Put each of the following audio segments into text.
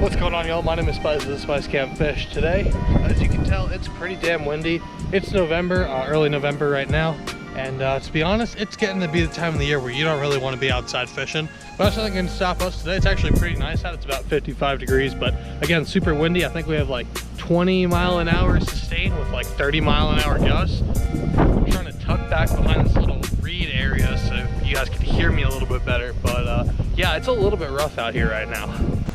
What's going on, y'all? My name is Spice. This is Spice Camp Fish. Today, as you can tell, it's pretty damn windy. It's November, early November right now, and to be honest, it's getting to be the time of the year where you don't really want to be outside fishing. But that's nothing going to stop us today. It's actually pretty nice out. It's about 55 degrees, but again, super windy. I think we have like 20 mile an hour sustained with like 30 mile an hour gusts. I'm trying to tuck back behind this little reed area so you guys can hear me a little bit better, but yeah, it's a little bit rough out here right now.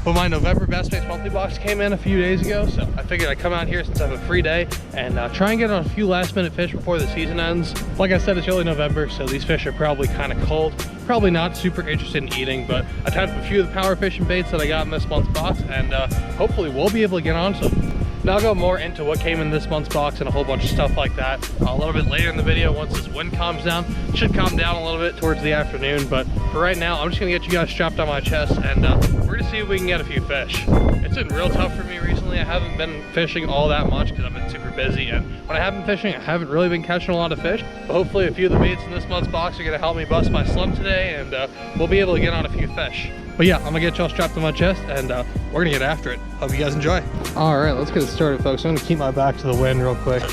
But my November Bass Baits Monthly box came in a few days ago, so I figured I'd come out here since I have a free day and try and get on a few last minute fish before the season ends. Like I said, it's early November, so these fish are probably kind of cold. Probably not super interested in eating, but I tied up a few of the power fishing baits that I got in this month's box, and hopefully we'll be able to get on some. Now I'll go more into what came in this month's box and a whole bunch of stuff like that a little bit later in the video once this wind calms down. It should calm down a little bit towards the afternoon, but for right now, I'm just gonna get you guys strapped on my chest and we're gonna see if we can get a few fish. It's been real tough for me recently. I haven't been fishing all that much because I've been super busy, and when I have been fishing, I haven't really been catching a lot of fish. But hopefully a few of the baits in this month's box are gonna help me bust my slump today, and we'll be able to get on a few fish. But yeah, I'm gonna get y'all strapped on my chest and we're gonna get after it. Hope you guys enjoy. All right, let's get it started, folks. I'm gonna keep my back to the wind real quick,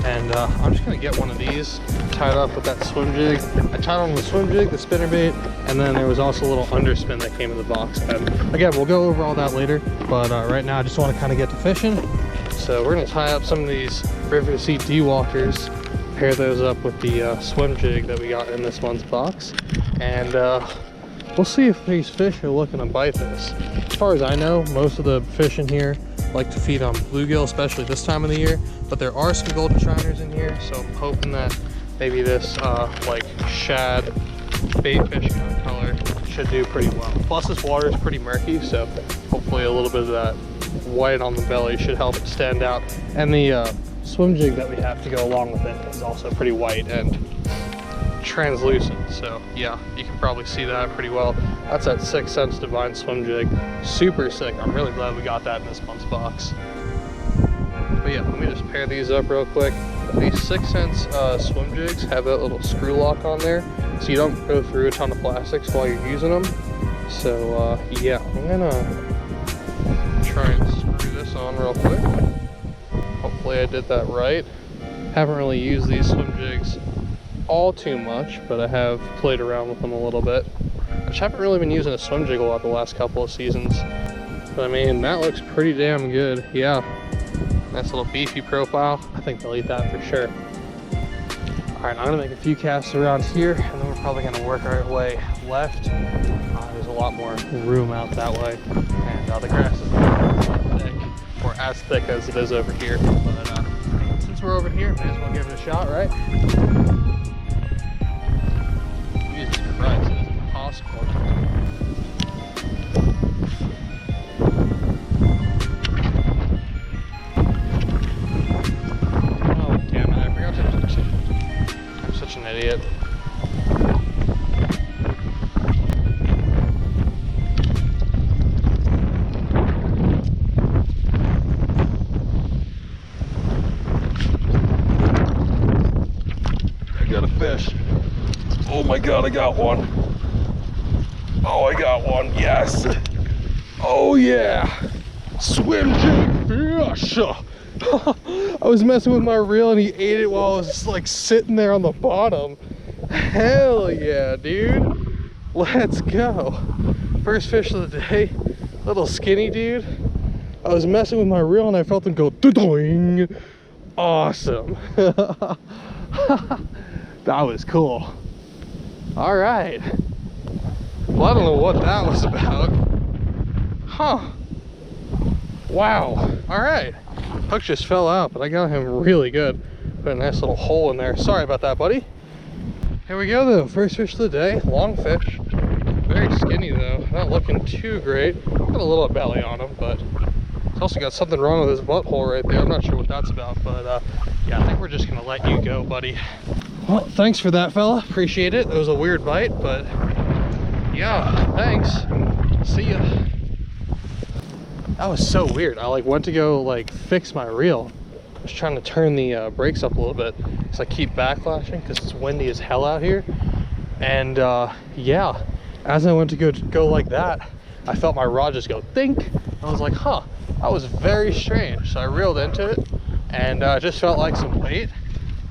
and I'm just gonna get one of these tied up with that swim jig. I tied on the swim jig, the spinner bait, and then there was also a little underspin that came in the box. And again, we'll go over all that later, but right now I just wanna kinda get to fishing. So we're gonna tie up some of these river seat D-walkers, pair those up with the swim jig that we got in this month's box, and we'll see if these fish are looking to bite this. As far as I know, most of the fish in here like to feed on bluegill, especially this time of the year, but there are some golden shiners in here, so I'm hoping that maybe this like shad bait fish kind of color should do pretty well. Plus this water is pretty murky, so hopefully a little bit of that white on the belly should help it stand out. And the swim jig that we have to go along with it is also pretty white and translucent, so yeah, you can probably see that pretty well. That's that 6 Cents Divine swim jig. Super sick. I'm really glad we got that in this month's box. But yeah, let me just pair these up real quick. These 6 Cents swim jigs have that little screw lock on there, so you don't go through a ton of plastics while you're using them. So yeah, I'm gonna try and screw this on real quick. Hopefully I did that right. Haven't really used these swim jigs all too much, but I have played around with them a little bit. I just haven't really been using a swim jig a lot the last couple of seasons. But I mean, that looks pretty damn good. Yeah, nice little beefy profile. I think they'll eat that for sure. All right, I'm gonna make a few casts around here, and then we're probably gonna work our way left. There's a lot more room out that way, and the grass is thick, or as thick as it is over here. But since we're over here, may as well give it a shot, right? Right, so it's impossible. Oh, damn it, I forgot to touch it. I'm such an idiot. I got a fish. Oh my god, I got one. Oh, I got one. Yes. Oh yeah. Swim jig fish. I was messing with my reel and he ate it while I was like sitting there on the bottom. Hell yeah, dude. Let's go. First fish of the day. Little skinny dude. I was messing with my reel and I felt him go doing. Awesome. That was cool. All right. Well, I don't know what that was about. Huh. Wow. All right. Hook just fell out, but I got him really good. Put a nice little hole in there. Sorry about that, buddy. Here we go, though. First fish of the day. Long fish. Very skinny, though. Not looking too great. Got a little belly on him, but he's also got something wrong with his butthole right there. I'm not sure what that's about, but yeah, I think we're just gonna let you go, buddy. Well, thanks for that, fella. Appreciate it. It was a weird bite, but yeah, thanks. See ya. That was so weird. I like went to go like fix my reel. I was trying to turn the brakes up a little bit because I keep backlashing because it's windy as hell out here. And yeah, as I went to go like that, I felt my rod just go think. I was like, huh, that was very strange. So I reeled into it and just felt like some weight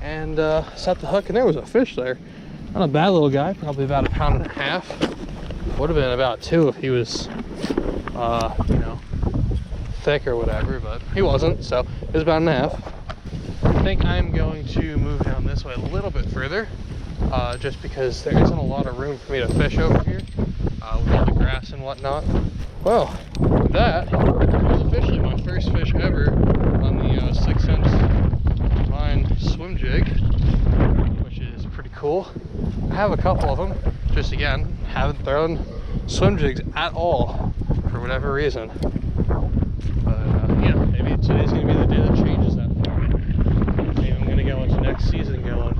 and set the hook, and there was a fish there. Not a bad little guy, probably about 1.5 pounds. Would have been about 2 if he was, you know, thick or whatever, but he wasn't, so it was about 1.5. I think I'm going to move down this way a little bit further, just because there isn't a lot of room for me to fish over here with all the grass and whatnot. Well, that was officially my first fish ever on the 6-inch line swim jig, which is pretty cool. I have a couple of them, just again, haven't thrown swim jigs at all for whatever reason. But you know, maybe today's gonna be the day that changes that for me. Maybe I'm gonna go into next season going,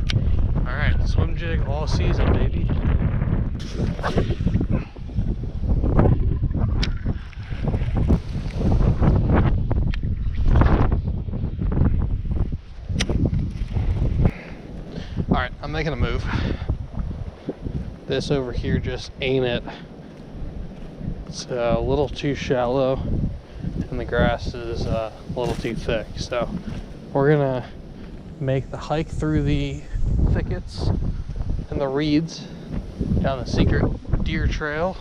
all right, swim jig all season, baby. All right, I'm making a move. This over here just ain't it. It's a little too shallow and the grass is a little too thick. So we're gonna make the hike through the thickets and the reeds down the secret deer trail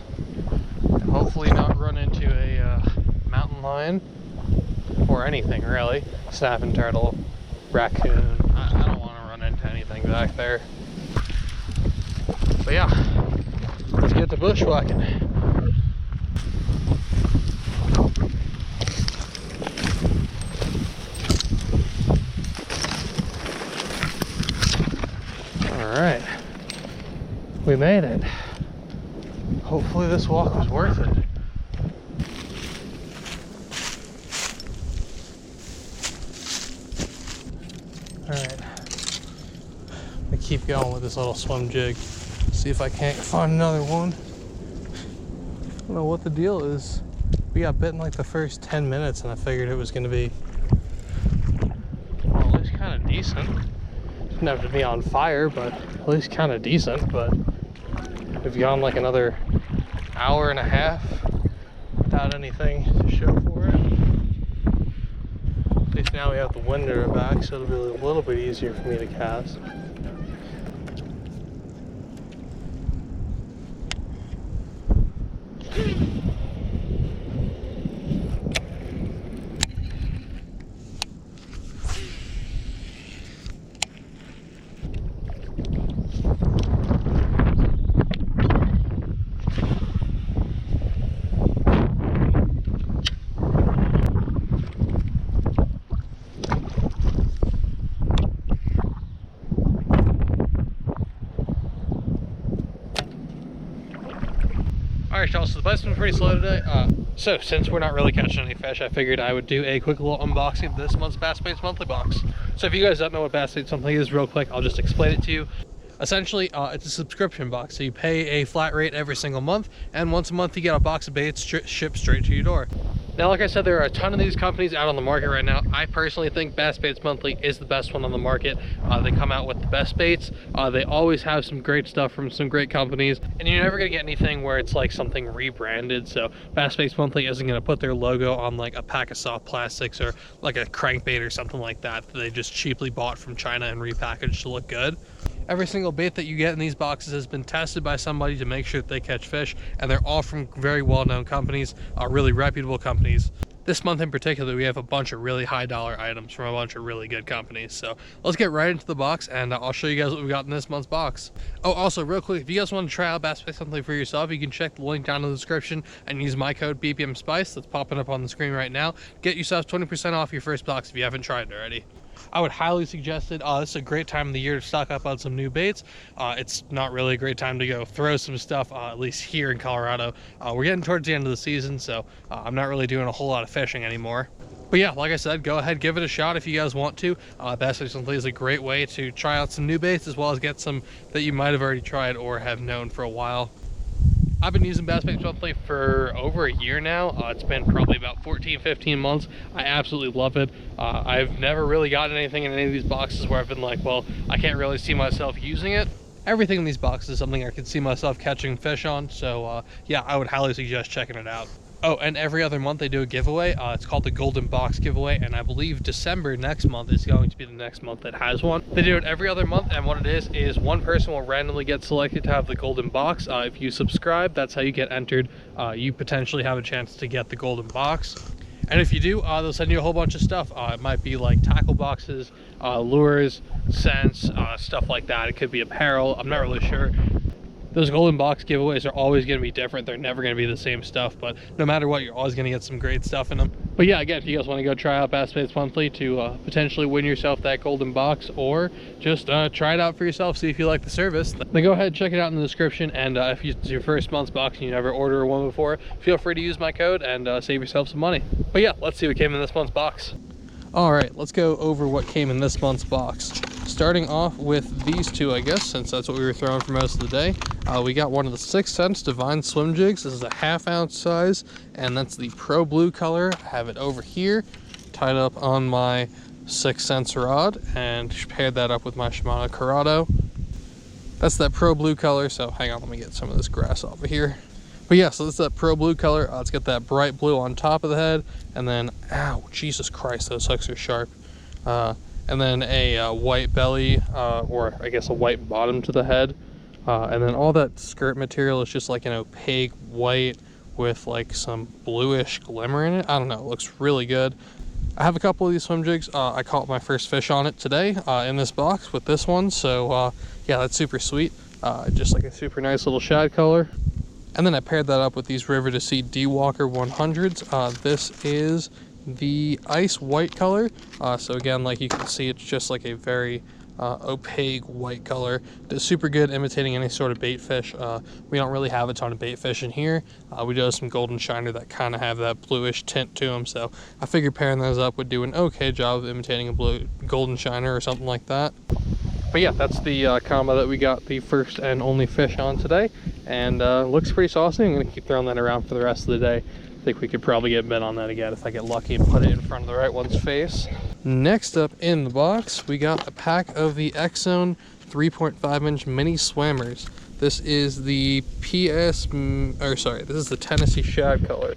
and hopefully not run into a mountain lion or anything really. Snapping turtle, raccoon. I don't want to run into anything back there. But yeah, let's get to bushwhacking. All right, we made it. Hopefully this walk was worth it. All right, I'm gonna keep going with this little swim jig. See if I can't find another one. I don't know what the deal is. We got bitten like the first 10 minutes and I figured it was gonna be, well, at least kind of decent. Didn't have to be on fire, but at least kind of decent. But we've gone like another 1.5 hours without anything to show for it. At least now we have the wind at our back, so it'll be a little bit easier for me to cast. Alright y'all, so the bite's been pretty slow today. So since we're not really catching any fish, I figured I would do a quick little unboxing of this month's Bass Baits Monthly box. So if you guys don't know what Bass Baits Monthly is, real quick, I'll just explain it to you. Essentially, it's a subscription box, so you pay a flat rate every single month, and once a month you get a box of baits shipped straight to your door. Now, like I said, there are a ton of these companies out on the market right now. I personally think Bass Baits Monthly is the best one on the market. They come out with the best baits. They always have some great stuff from some great companies, and you're never gonna get anything where it's like something rebranded. So Bass Baits Monthly isn't gonna put their logo on like a pack of soft plastics or like a crankbait or something like that they just cheaply bought from China and repackaged to look good. Every single bait that you get in these boxes has been tested by somebody to make sure that they catch fish, and they're all from very well-known companies, really reputable companies. This month in particular, we have a bunch of really high-dollar items from a bunch of really good companies. So let's get right into the box, and I'll show you guys what we got in this month's box. Oh, also, real quick, if you guys want to try out Bass Baits Monthly for yourself, you can check the link down in the description and use my code BPMSPICE that's popping up on the screen right now. Get yourself 20% off your first box if you haven't tried it already. I would highly suggest it. This is a great time of the year to stock up on some new baits. It's not really a great time to go throw some stuff, at least here in Colorado. We're getting towards the end of the season, so I'm not really doing a whole lot of fishing anymore. But yeah, like I said, go ahead, give it a shot if you guys want to. Bass Baits Monthly is a great way to try out some new baits as well as get some that you might have already tried or have known for a while. I've been using Bass Baits Monthly for over a year now. It's been probably about 14-15 months. I absolutely love it. I've never really gotten anything in any of these boxes where I've been like, well, I can't really see myself using it. everything in these boxes is something I could see myself catching fish on. So yeah, I would highly suggest checking it out. Oh, and every other month they do a giveaway. It's called the Golden Box Giveaway, and I believe December next month is going to be the next month that has one. They do it every other month, and what it is one person will randomly get selected to have the Golden Box. If you subscribe, that's how you get entered. You potentially have a chance to get the Golden Box. And if you do, they'll send you a whole bunch of stuff. It might be like tackle boxes, lures, scents, stuff like that. It could be apparel. I'm not really sure. Those Golden Box giveaways are always going to be different. They're never going to be the same stuff, but no matter what, you're always going to get some great stuff in them. But yeah, again, if you guys want to go try out Bass Baits Monthly to potentially win yourself that Golden Box, or just try it out for yourself, see if you like the service, then go ahead and check it out in the description. And if it's your first month's box and you never ordered one before, feel free to use my code and save yourself some money. But yeah, let's see what came in this month's box. All right, let's go over what came in this month's box. Starting off with these two, I guess, since that's what we were throwing for most of the day. We got one of the 6 Sense Divine Swim Jigs. This is a 1/2 ounce size, and that's the Pro Blue color. I have it over here, tied up on my 6 Sense rod, and paired that up with my Shimano Corrado. That's that Pro Blue color, so hang on, let me get some of this grass off of here. But yeah, so this is that Pro Blue color. It's got that bright blue on top of the head, and then, ow, Jesus Christ, those hooks are sharp. And then a white belly, or I guess a white bottom to the head. And then all that skirt material is just like an opaque white with like some bluish glimmer in it. I don't know, it looks really good. I have a couple of these swim jigs. I caught my first fish on it today in this box with this one. So yeah, that's super sweet. Just like a super nice little shad color. And then I paired that up with these River to Sea D-Walker 100s. This is the ice white color. So again, like you can see, it's just like a very opaque white color. It's super good imitating any sort of bait fish. We don't really have a ton of bait fish in here. We do have some golden shiner that kind of have that bluish tint to them, so I figured pairing those up would do an okay job of imitating a blue golden shiner or something like that. But yeah, that's the combo that we got the first and only fish on today, and looks pretty saucy. I'm going to keep throwing that around for the rest of the day. I think we could probably get bit on that again if I get lucky and put it in front of the right one's face. Next up in the box, we got a pack of the X-Zone 3.5-inch mini swammers. This is the this is the Tennessee shad color.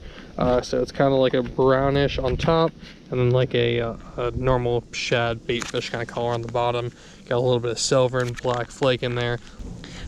So it's kind of like a brownish on top, and then like a normal shad bait fish kind of color on the bottom. Got a little bit of silver and black flake in there.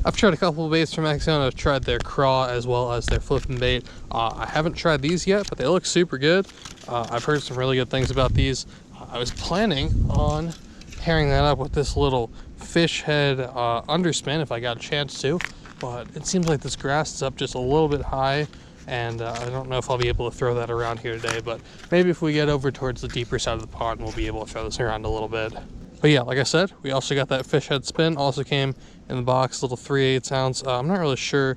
I've tried a couple of baits from X-Zone. I've tried their craw as well as their flipping bait. I haven't tried these yet, but they look super good. I've heard some really good things about these. I was planning on pairing that up with this little fish head underspin if I got a chance to, but it seems like this grass is up just a little bit high, and I don't know if I'll be able to throw that around here today, but maybe if we get over towards the deeper side of the pond, we'll be able to throw this around a little bit. But yeah, like I said, we also got that fish head spin. Also came in the box, little 3/8 ounce. I'm not really sure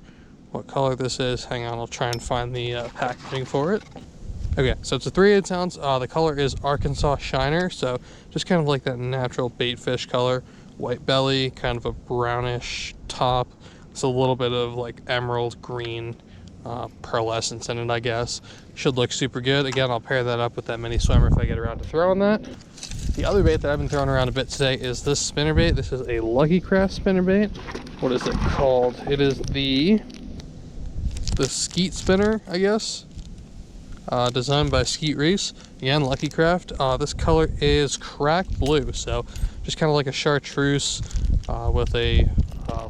what color this is. Hang on, I'll try and find the packaging for it. Okay, so it's a 3/8 ounce. The color is Arkansas Shiner, so just kind of like that natural bait fish color. White belly, kind of a brownish top. It's a little bit of like emerald green pearlescence in it, I guess. Should look super good. Again, I'll pair that up with that mini swimmer if I get around to throwing that. The other bait that I've been throwing around a bit today is this spinnerbait. This is a Lucky Craft spinnerbait. What is it called? It is the Skeet Spinner, I guess. Designed by Skeet Reese. Again, Lucky Craft. This color is crack blue, so just kind of like a chartreuse with a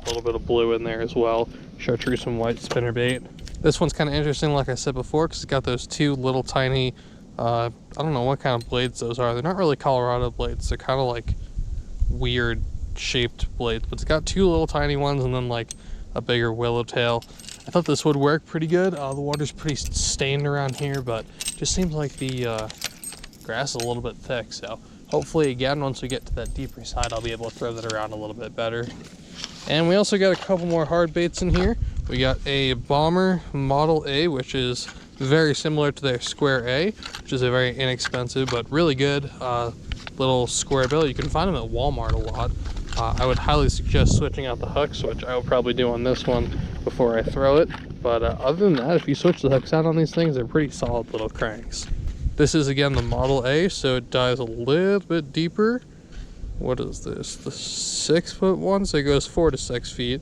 little bit of blue in there as well. Chartreuse and white spinnerbait. This one's kind of interesting, like I said before, because it's got those two little tiny, I don't know what kind of blades those are. They're not really Colorado blades. They're kind of like weird shaped blades, but it's got two little tiny ones and then like a bigger willow tail. I thought this would work pretty good. The water's pretty stained around here, but it just seems like the grass is a little bit thick. So hopefully, again, once we get to that deeper side, I'll be able to throw that around a little bit better. And we also got a couple more hard baits in here. We got a Bomber Model A, which is very similar to their Square A, which is a very inexpensive but really good little square bill. You can find them at Walmart a lot. I would highly suggest switching out the hooks, which I will probably do on this one before I throw it. But other than that, if you switch the hooks out on these things, they're pretty solid little cranks. This is, again, the Model A, so it dives a little bit deeper. what is this? The 6 foot one, so it goes 4 to 6 feet.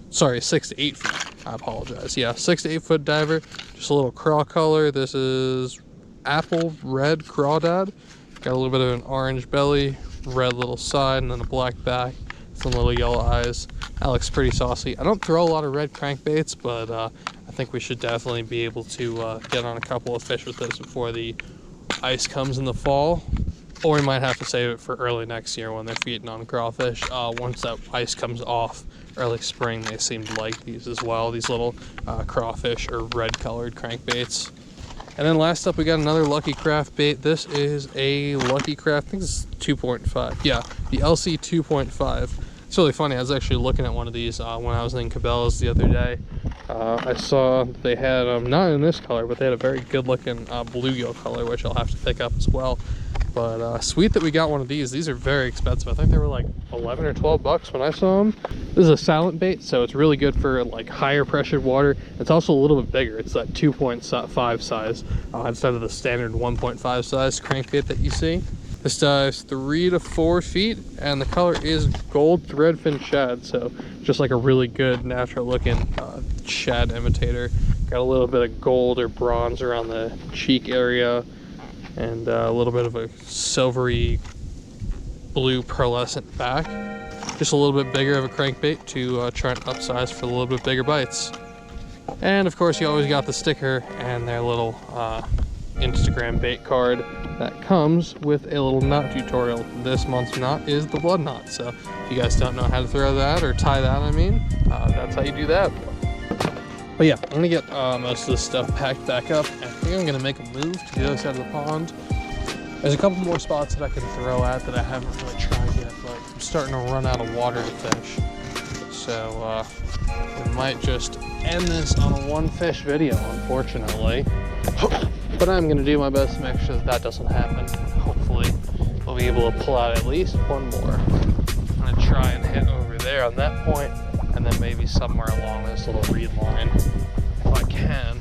Sorry, 6 to 8 feet. I apologize. Yeah, 6 to 8 foot diver. Just a little craw color. This is apple red crawdad. Got a little bit of an orange belly, red little side, and then a black back. Some little yellow eyes. That looks pretty saucy. I don't throw a lot of red crankbaits, but I think we should definitely be able to get on a couple of fish with this before the ice comes in the fall. Or we might have to save it for early next year when they're feeding on crawfish. Once that ice comes off, early spring, they seem to like these as well, these little crawfish or red colored crankbaits. And then last up, we got another Lucky Craft bait. This is a Lucky Craft, I think this is 2.5. Yeah, the LC 2.5. It's really funny, I was actually looking at one of these when I was in Cabela's the other day. I saw they had, not in this color, but they had a very good looking bluegill color, which I'll have to pick up as well. But sweet that we got one of these. These are very expensive. I think they were like 11 or 12 bucks when I saw them. This is a silent bait, so it's really good for like higher pressured water. It's also a little bit bigger. It's that 2.5 size instead of the standard 1.5 size crankbait that you see. This dives 3 to 4 feet, and the color is gold threadfin shad, so just like a really good natural looking shad imitator. Got a little bit of gold or bronze around the cheek area, and a little bit of a silvery blue pearlescent back. Just a little bit bigger of a crankbait to try and upsize for a little bit bigger bites. And of course, you always got the sticker and their little Instagram bait card that comes with a little knot tutorial. This month's knot is the blood knot, so if you guys don't know how to throw that or tie that, I mean, that's how you do that. But yeah, I'm gonna get most of this stuff packed back up, and I think I'm gonna make a move to the other side of the pond. There's a couple more spots that I can throw at that I haven't really tried yet, but I'm starting to run out of water to fish. So we might just end this on a one fish video, unfortunately. But I'm gonna do my best to make sure that that doesn't happen. Hopefully we'll be able to pull out at least one more. I'm gonna try and hit over there on that point, and then maybe somewhere along this little reed line, if I can.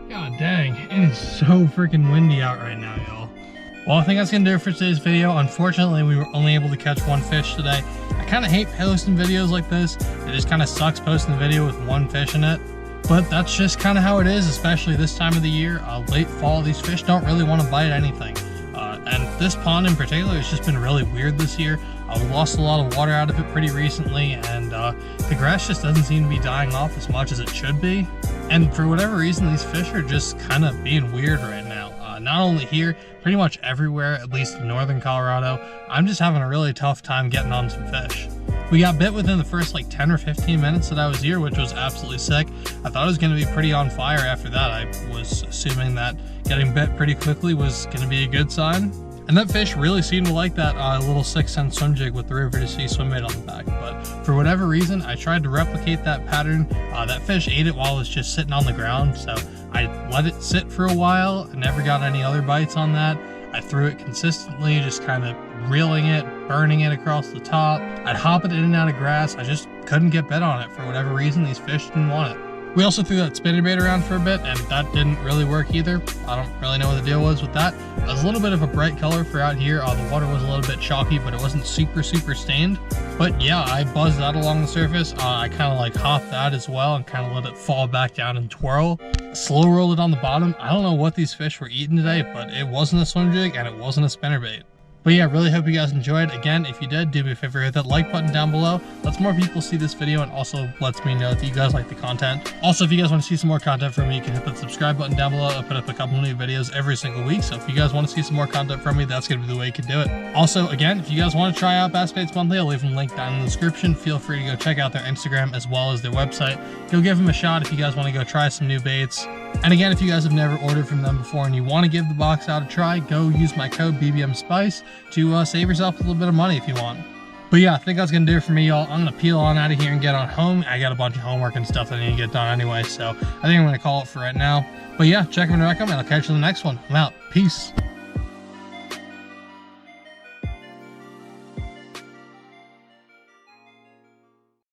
God dang, it is so freaking windy out right now, y'all. Well, I think that's gonna do it for today's video. Unfortunately, we were only able to catch one fish today. I kind of hate posting videos like this. It just kind of sucks posting a video with one fish in it. But that's just kind of how it is, especially this time of the year. Late fall, these fish don't really want to bite anything. And this pond in particular has just been really weird this year. We lost a lot of water out of it pretty recently, and the grass just doesn't seem to be dying off as much as it should be. And for whatever reason, these fish are just kind of being weird right now. Not only here, pretty much everywhere, at least in northern Colorado. I'm just having a really tough time getting on some fish. We got bit within the first like 10 or 15 minutes that I was here, which was absolutely sick. I thought it was going to be pretty on fire after that. I was assuming that getting bit pretty quickly was going to be a good sign. And that fish really seemed to like that little 6-cent swim jig with the River to Sea swim bait on the back. But for whatever reason, I tried to replicate that pattern. That fish ate it while it was just sitting on the ground. So I let it sit for a while. I never got any other bites on that. I threw it consistently, just kind of reeling it, burning it across the top. I'd hop it in and out of grass. I just couldn't get bit on it. For whatever reason, these fish didn't want it. We also threw that spinnerbait around for a bit, and that didn't really work either. I don't really know what the deal was with that. It was a little bit of a bright color for out here. The water was a little bit chalky, but it wasn't super stained. But yeah, I buzzed that along the surface. I kind of like hopped that as well and kind of let it fall back down and twirl. Slow rolled it on the bottom. I don't know what these fish were eating today, but it wasn't a swim jig and it wasn't a spinnerbait. But yeah, really hope you guys enjoyed. Again, if you did, do me a favor, hit that like button down below. Lets more people see this video and also lets me know that you guys like the content. Also, if you guys want to see some more content from me, you can hit that subscribe button down below. I put up a couple new videos every single week. So if you guys want to see some more content from me, that's going to be the way you can do it. Also, again, if you guys want to try out Bass Baits Monthly, I'll leave them linked down in the description. Feel free to go check out their Instagram as well as their website. Go give them a shot if you guys want to go try some new baits. And again, if you guys have never ordered from them before and you want to give the box out a try, go use my code BBMSPICE to save yourself a little bit of money if you want. But yeah, I think that's going to do it for me, y'all. I'm going to peel on out of here and get on home. I got a bunch of homework and stuff that I need to get done anyway, so I think I'm going to call it for right now. But yeah, check me back up and I'll catch you in the next one. I'm out. Peace.